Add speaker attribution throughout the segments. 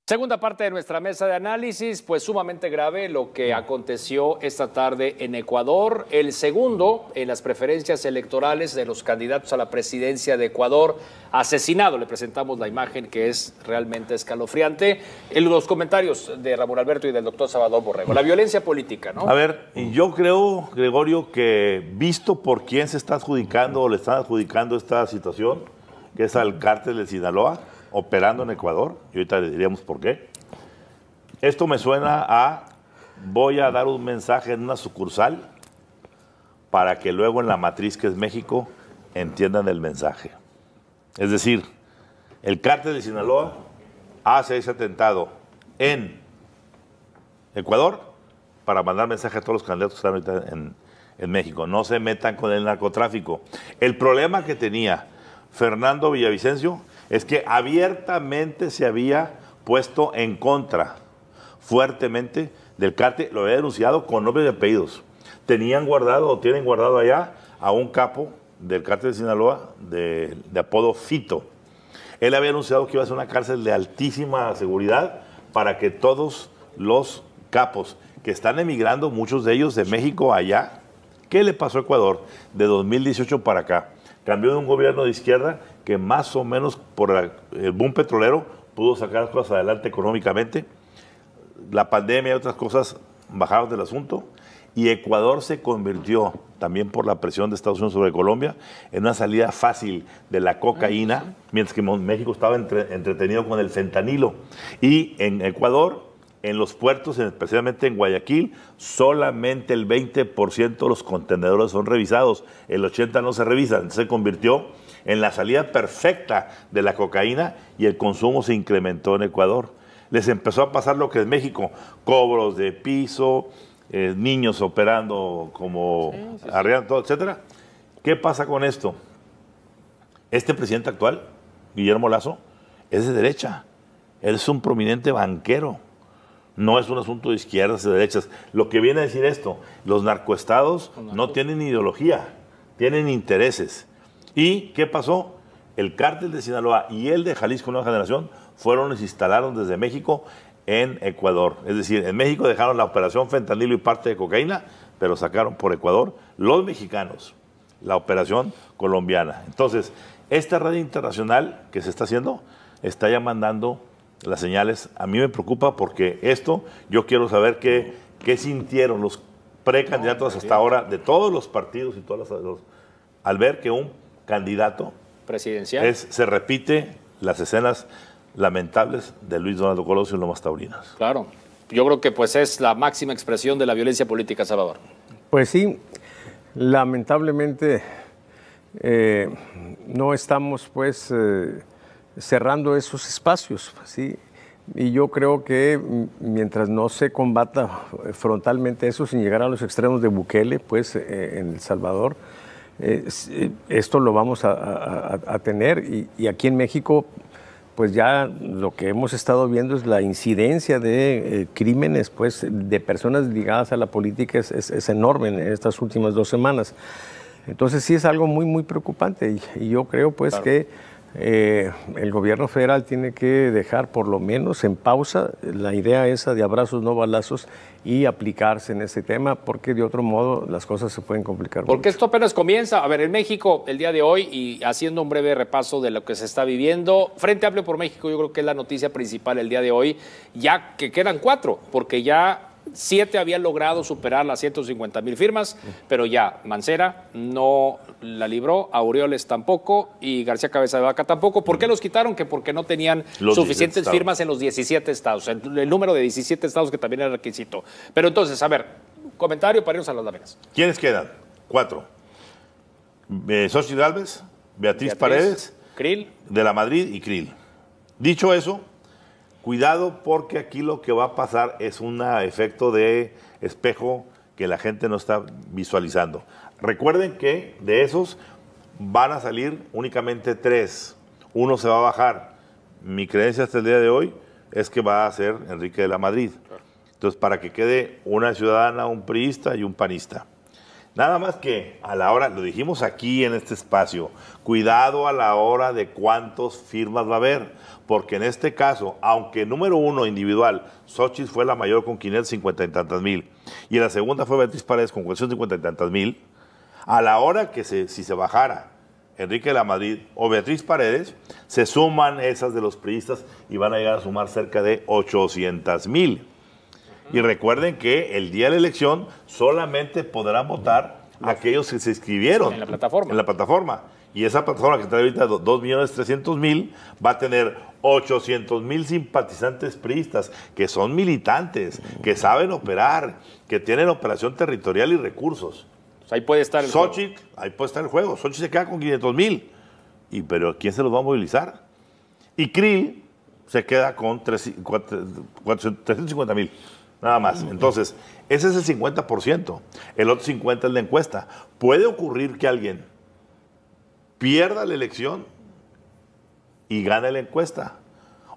Speaker 1: Segunda parte de nuestra mesa de análisis, pues sumamente grave lo que aconteció esta tarde en Ecuador. El segundo en las preferencias electorales de los candidatos a la presidencia de Ecuador, asesinado. Le presentamos la imagen que es realmente escalofriante. En los comentarios de Ramón Alberto y del doctor Salvador Borrego. La violencia política, ¿no?
Speaker 2: A ver, yo creo, Gregorio, que visto por quién se está adjudicando o le están adjudicando esta situación, que es al cártel de Sinaloa, operando en Ecuador, y ahorita le diríamos por qué. Esto me suena a, voy a dar un mensaje en una sucursal para que luego en la matriz, que es México, entiendan el mensaje. Es decir, el cártel de Sinaloa hace ese atentado en Ecuador para mandar mensaje a todos los candidatos que están ahorita en México. No se metan con el narcotráfico. El problema que tenía Fernando Villavicencio es que abiertamente se había puesto en contra, fuertemente, del cártel. Lo había denunciado con nombres y apellidos. Tenían guardado o tienen guardado allá a un capo del cártel de Sinaloa de apodo Fito. Él había anunciado que iba a ser una cárcel de altísima seguridad para que todos los capos que están emigrando, muchos de ellos de México allá. ¿Qué le pasó a Ecuador de 2018 para acá? Cambió de un gobierno de izquierda que más o menos por el boom petrolero pudo sacar las cosas adelante económicamente. La pandemia y otras cosas bajaron del asunto. Y Ecuador se convirtió, también por la presión de Estados Unidos sobre Colombia, en una salida fácil de la cocaína, mientras que México estaba entretenido con el fentanilo. Y en Ecuador, en los puertos, especialmente en Guayaquil, solamente el 20% de los contenedores son revisados, el 80% no se revisan. Se convirtió en la salida perfecta de la cocaína y el consumo se incrementó en Ecuador. Les empezó a pasar lo que es México, cobros de piso, niños operando como arriando, todo, etcétera. ¿Qué pasa con esto? Este presidente actual, Guillermo Lasso, es de derecha. Él es un prominente banquero. No es un asunto de izquierdas y de derechas. Lo que viene a decir esto, los narcoestados no tienen ideología, tienen intereses. ¿Y qué pasó? El cártel de Sinaloa y el de Jalisco Nueva Generación fueron y se instalaron desde México en Ecuador. Es decir, en México dejaron la operación fentanilo y parte de cocaína, pero sacaron por Ecuador los mexicanos la operación colombiana. Entonces, esta red internacional que se está haciendo está ya mandando las señales. A mí me preocupa porque esto, yo quiero saber qué sintieron los precandidatos hasta ahora de todos los partidos y todas al ver que un candidato
Speaker 1: presidencial
Speaker 2: se repite las escenas lamentables de Luis Donaldo Colosio y Lomas Taurinas.
Speaker 1: Claro, yo creo que pues es la máxima expresión de la violencia política, Salvador.
Speaker 3: Pues sí, lamentablemente no estamos pues cerrando esos espacios, ¿sí? Y yo creo que mientras no se combata frontalmente eso, sin llegar a los extremos de Bukele, pues en El Salvador, esto lo vamos a tener. Y aquí en México, pues ya lo que hemos estado viendo es la incidencia de crímenes, pues de personas ligadas a la política es enorme en estas últimas 2 semanas. Entonces sí es algo muy, muy preocupante y yo creo pues claro, que el gobierno federal tiene que dejar por lo menos en pausa la idea esa de abrazos no balazos y aplicarse en ese tema, porque de otro modo las cosas se pueden complicar
Speaker 1: porque
Speaker 3: mucho.
Speaker 1: Esto apenas comienza. A ver, en México el día de hoy, y haciendo un breve repaso de lo que se está viviendo, Frente Amplio por México yo creo que es la noticia principal el día de hoy, ya que quedan 4, porque ya 7 habían logrado superar las 150,000 firmas, pero ya Mancera no la libró, Aureoles tampoco y García Cabeza de Vaca tampoco. ¿Por qué los quitaron? Que porque no tenían suficientes firmas en los 17 estados, el número de 17 estados que también era requisito. Pero entonces, a ver, comentario para irnos a las láminas.
Speaker 2: ¿Quiénes quedan? 4. Xochitl Gálvez, Beatriz Paredes,
Speaker 1: Krill,
Speaker 2: de la Madrid y Krill. Dicho eso, cuidado porque aquí lo que va a pasar es un efecto de espejo que la gente no está visualizando. Recuerden que de esos van a salir únicamente 3. Uno se va a bajar. Mi creencia hasta el día de hoy es que va a ser Enrique de la Madrid. Entonces, para que quede una ciudadana, un priista y un panista. Nada más que a la hora, lo dijimos aquí en este espacio, cuidado a la hora de cuántos firmas va a haber, porque en este caso, aunque número uno individual, Xochitl fue la mayor con 550 y tantas mil, y la segunda fue Beatriz Paredes con 450 y tantas mil, a la hora que si se bajara Enrique de la Madrid o Beatriz Paredes, se suman esas de los priistas y van a llegar a sumar cerca de 800,000. Y recuerden que el día de la elección solamente podrán votar aquellos que se inscribieron
Speaker 1: en la plataforma.
Speaker 2: En la plataforma. Y esa plataforma que trae ahorita 2.300.000 va a tener 800,000 simpatizantes priistas que son militantes, que saben operar, que tienen operación territorial y recursos.
Speaker 1: Pues ahí puede estar el
Speaker 2: Xochitl, ahí puede estar el juego. Xochitl se queda con 500,000. Pero ¿quién se los va a movilizar? Y Krill se queda con 350,000. Nada más. Entonces, ese es el 50%. El otro 50% es la encuesta. Puede ocurrir que alguien pierda la elección y gane la encuesta.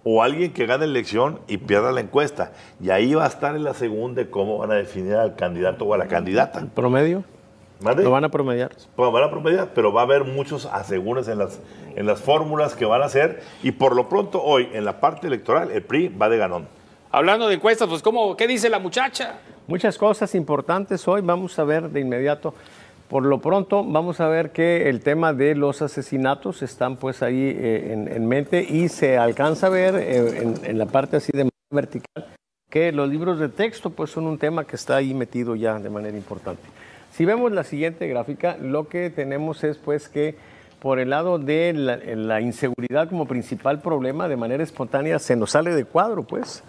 Speaker 2: O alguien que gane la elección y pierda la encuesta. Y ahí va a estar en la segunda de cómo van a definir al candidato o a la candidata.
Speaker 3: ¿Promedio?
Speaker 2: ¿Vale?
Speaker 3: ¿Lo van a promediar?
Speaker 2: Pues van a promediar, pero va a haber muchos asegúnes en las fórmulas que van a hacer. Y por lo pronto hoy, en la parte electoral, el PRI va de ganón.
Speaker 1: Hablando de encuestas, pues ¿qué dice la muchacha?
Speaker 3: Muchas cosas importantes hoy, vamos a ver de inmediato. Por lo pronto, vamos a ver que el tema de los asesinatos están pues ahí en mente y se alcanza a ver en la parte así de vertical que los libros de texto pues son un tema que está ahí metido ya de manera importante. Si vemos la siguiente gráfica, lo que tenemos es pues que por el lado de la inseguridad como principal problema, de manera espontánea se nos sale de cuadro pues.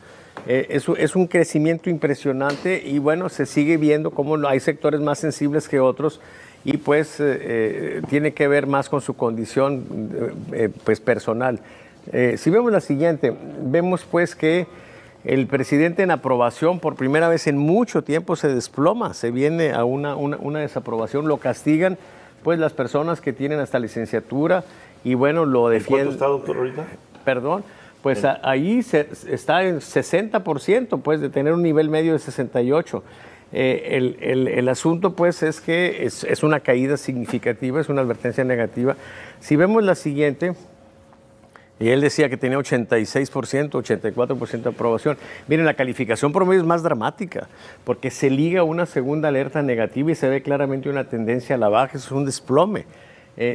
Speaker 3: Es un crecimiento impresionante y bueno, se sigue viendo cómo hay sectores más sensibles que otros y pues tiene que ver más con su condición pues personal. Si vemos la siguiente, vemos pues que el presidente en aprobación por primera vez en mucho tiempo se desploma, se viene a una desaprobación, lo castigan pues las personas que tienen hasta licenciatura y bueno, lo defienden.
Speaker 2: ¿Cuánto está, doctor, ahorita?
Speaker 3: Perdón. Pues ahí está en 60%, pues, de tener un nivel medio de 68. El asunto, pues, es que es una caída significativa, es una advertencia negativa. Si vemos la siguiente, y él decía que tenía 86%, 84% de aprobación. Miren, la calificación promedio es más dramática, porque se liga a una segunda alerta negativa y se ve claramente una tendencia a la baja, es un desplome.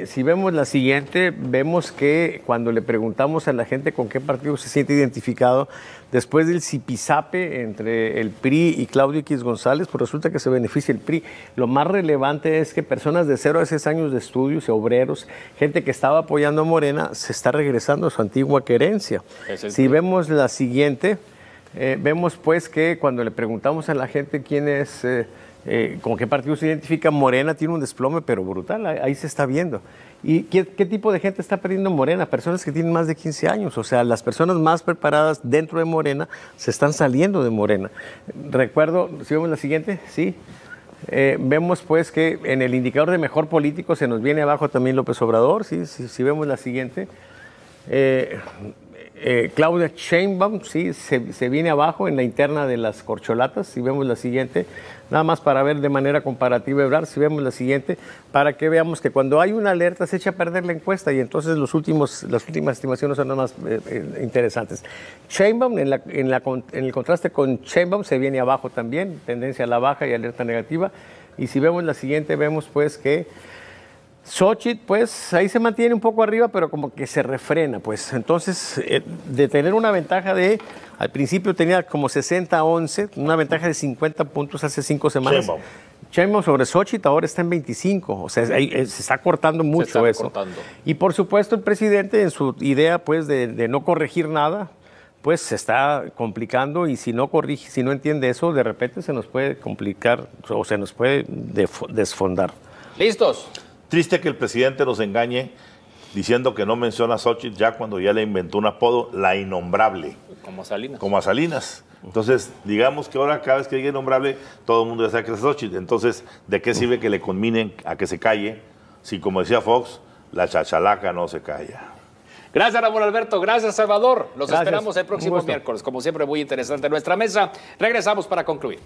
Speaker 3: Si vemos la siguiente, vemos que cuando le preguntamos a la gente con qué partido se siente identificado, después del zipizape entre el PRI y Claudio X González, pues resulta que se beneficia el PRI. Lo más relevante es que personas de 0 a 6 años de estudios, obreros, gente que estaba apoyando a Morena, se está regresando a su antigua querencia. Si vemos la siguiente, vemos pues que cuando le preguntamos a la gente quién es... ¿con qué partido se identifica? Morena tiene un desplome, pero brutal, ahí se está viendo. ¿Y qué tipo de gente está perdiendo Morena? Personas que tienen más de 15 años, o sea, las personas más preparadas dentro de Morena se están saliendo de Morena. Recuerdo, si vemos la siguiente, sí, vemos pues que en el indicador de mejor político se nos viene abajo también López Obrador, sí, si vemos la siguiente. Claudia Sheinbaum, sí, se viene abajo en la interna de las corcholatas, si vemos la siguiente, nada más para ver de manera comparativa, Ebrard, si vemos la siguiente, para que veamos que cuando hay una alerta se echa a perder la encuesta y entonces las últimas estimaciones son las más interesantes. Sheinbaum, en el contraste con Sheinbaum, se viene abajo también, tendencia a la baja y alerta negativa, y si vemos la siguiente, vemos pues que Xochitl, pues ahí se mantiene un poco arriba, pero como que se refrena, pues. Entonces, de tener una ventaja al principio tenía como 60-11, una ventaja de 50 puntos hace 5 semanas. Sheinbaum sobre Xochitl ahora está en 25, o sea, ahí, se está cortando mucho eso. Y por supuesto el presidente en su idea, pues, de no corregir nada, pues se está complicando y si no corrige, si no entiende eso, de repente se nos puede complicar o se nos puede desfondar.
Speaker 1: ¿Listos?
Speaker 2: Triste que el presidente nos engañe diciendo que no menciona a Xochitl ya cuando ya le inventó un apodo, la innombrable.
Speaker 1: Como a Salinas.
Speaker 2: Como a Salinas. Entonces, digamos que ahora cada vez que diga innombrable, todo el mundo ya sabe que es Xochitl. Entonces, ¿de qué sirve que le conminen a que se calle si, como decía Fox, la chachalaca no se calla?
Speaker 1: Gracias, Ramón Alberto. Gracias, Salvador. Los esperamos el próximo miércoles. Como siempre, muy interesante nuestra mesa. Regresamos para concluir.